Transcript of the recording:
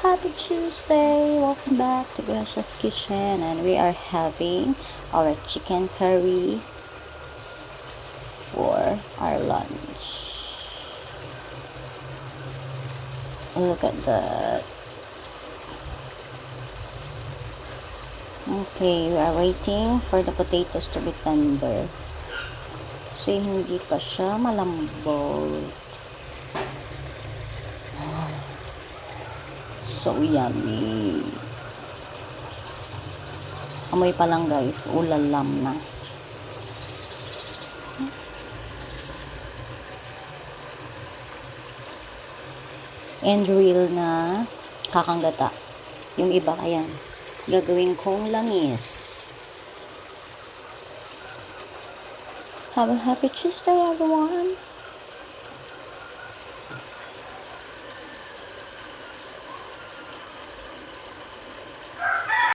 happy Tuesday! Welcome back to Gracia's Kitchen, and we are having our chicken curry for our lunch. Look at that. Okay, we are waiting for the potatoes to be tender. Kasi hindi pa siya malambot. So yummy. Amoy pa lang guys, ulalam na. And real na kakanggata. Yung iba ayan, gagawin kong langis. Have a happy Tuesday everyone.